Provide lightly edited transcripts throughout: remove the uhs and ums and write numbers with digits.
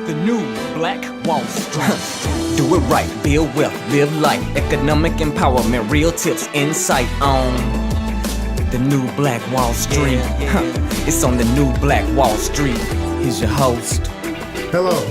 The new Black Wall Street. Do it right, build wealth, live life, economic empowerment, real tips, insight on the new Black Wall Street. It's on the new Black Wall Street. Here's your host. Hello,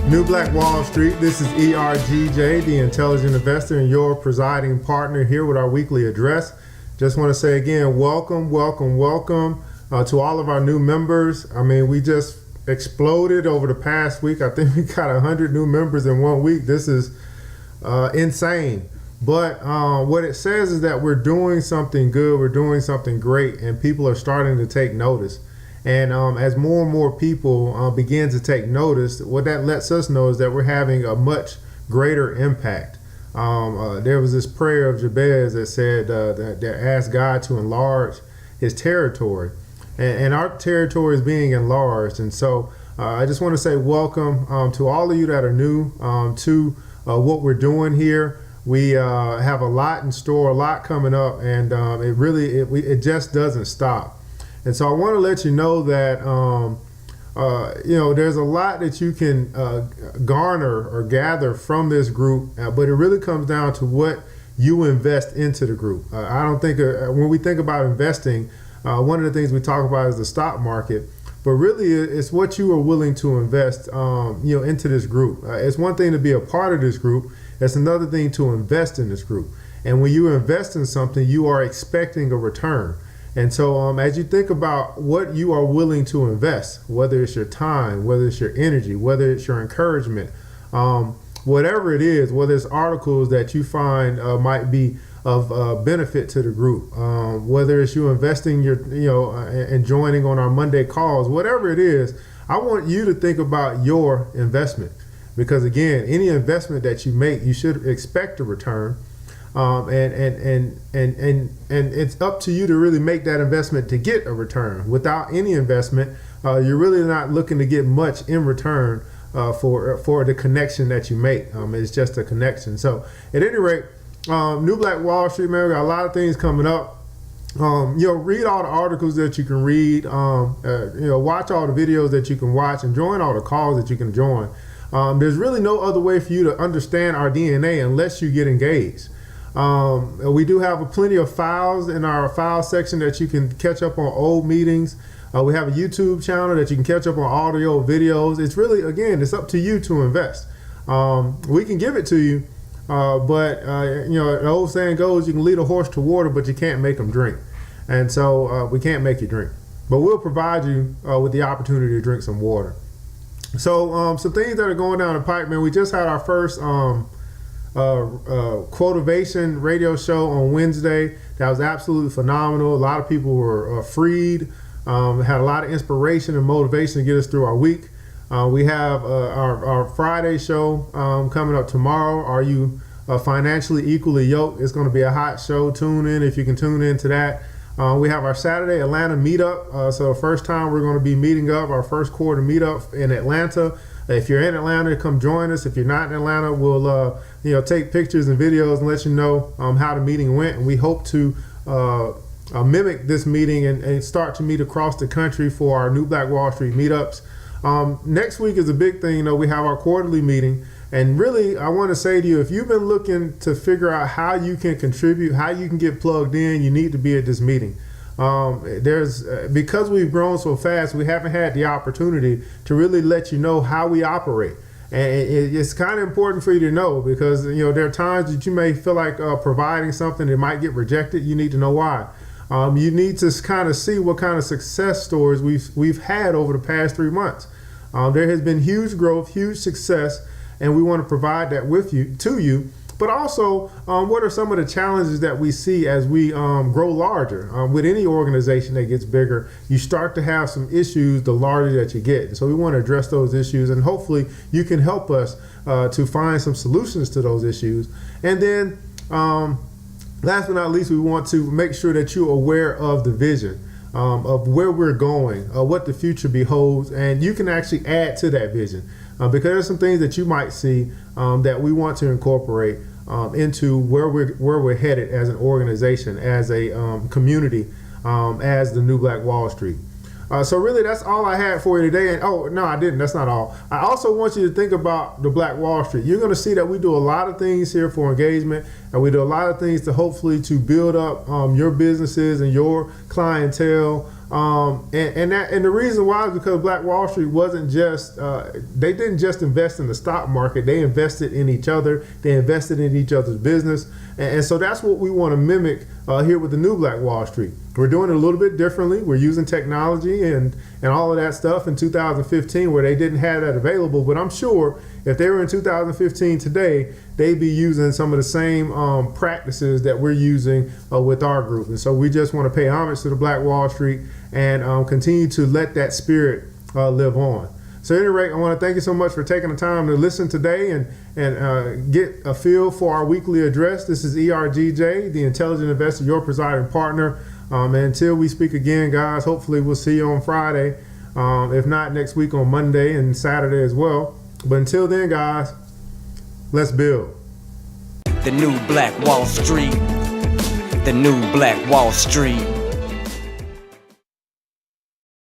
New Black Wall Street. This is ERGJ the Entelligent Envestor, and your presiding partner here with our weekly address. Just want to say again, welcome to all of our new members. I mean, we just exploded over the past week. I think we got 100 new members in 1 week. This is insane. But what it says is that we're doing something good, we're doing something great, and people are starting to take notice. And as more and more people begin to take notice, what that lets us know is that we're having a much greater impact. There was this prayer of Jabez that said that asked God to enlarge his territory. And our territory is being enlarged. And so I just want to say welcome to all of you that are new to what we're doing here. We have a lot in store, a lot coming up, and it just doesn't stop. And so I want to let you know that there's a lot that you can garner or gather from this group, but it really comes down to what you invest into the group. I don't think when we think about investing, one of the things we talk about is the stock market, but really it's what you are willing to invest into this group. It's one thing to be a part of this group. It's another thing to invest in this group. And when you invest in something, you are expecting a return. And so as you think about what you are willing to invest, whether it's your time, whether it's your energy, whether it's your encouragement, whatever it is, whether it's articles that you find might be of benefit to the group, whether it's you investing and joining on our Monday calls, whatever it is, I want you to think about your investment, because again, any investment that you make, you should expect a return, and it's up to you to really make that investment to get a return. Without any investment, you're really not looking to get much in return for the connection that you make. It's just a connection. So at any rate, New Black Wall Street, man, we got a lot of things coming up. Read all the articles that you can read, watch all the videos that you can watch, and join all the calls that you can join. There's really no other way for you to understand our DNA unless you get engaged. We do have plenty of files in our file section that you can catch up on old meetings. We have a YouTube channel that you can catch up on audio videos. It's really, again, it's up to you to invest. We can give it to you. But the old saying goes, you can lead a horse to water, but you can't make them drink. And so we can't make you drink. But we'll provide you with the opportunity to drink some water. So some things that are going down the pipe, man. We just had our first Quotivation radio show on Wednesday. That was absolutely phenomenal. A lot of people were freed, had a lot of inspiration and motivation to get us through our week. We have our Friday show coming up tomorrow. Are you financially equally yoked? It's going to be a hot show. Tune in if you can tune into that. We have our Saturday Atlanta meetup. So first time we're going to be meeting up, our first quarter meetup in Atlanta. If you're in Atlanta, come join us. If you're not in Atlanta, we'll take pictures and videos and let you know how the meeting went. And we hope to mimic this meeting and start to meet across the country for our New Black Wall Street meetups. Next week is a big thing. We have our quarterly meeting, and really I want to say to you, if you've been looking to figure out how you can contribute, how you can get plugged in, you need to be at this meeting. Because we've grown so fast, we haven't had the opportunity to really let you know how we operate. And it's kind of important for you to know, because there are times that you may feel like providing something that might get rejected. You need to know why. You need to kind of see what kind of success stories we've had over the past 3 months. There has been huge growth, huge success, and we want to provide that to you. But also, what are some of the challenges that we see as we grow larger? With any organization that gets bigger, you start to have some issues the larger that you get. So we want to address those issues, and hopefully you can help us to find some solutions to those issues. And then last but not least, we want to make sure that you're aware of the vision, of where we're going, what the future beholds, and you can actually add to that vision. Because there's some things that you might see that we want to incorporate into where we're headed as an organization, as a community, as the New Black Wall Street. So really, that's all I had for you today. And oh, no, I didn't. That's not all. I also want you to think about the Black Wall Street. You're going to see that we do a lot of things here for engagement, and we do a lot of things to hopefully to build up your businesses and your clientele. And the reason why is because Black Wall Street wasn't just they didn't just invest in the stock market. They invested in each other. They invested in each other's business, and so that's what we want to mimic here with the new Black Wall Street. We're doing it a little bit differently. We're using technology and all of that stuff in 2015 where they didn't have that available. But I'm sure if they were in 2015 today, they'd be using some of the same practices that we're using with our group. And so we just want to pay homage to the Black Wall Street and continue to let that spirit live on. So at any rate, I want to thank you so much for taking the time to listen today and get a feel for our weekly address. This is ERGJ, the Intelligent Investor, your presiding partner. And until we speak again, guys, hopefully we'll see you on Friday. If not, next week on Monday and Saturday as well. But until then, guys, let's build. The new Black Wall Street. The new Black Wall Street.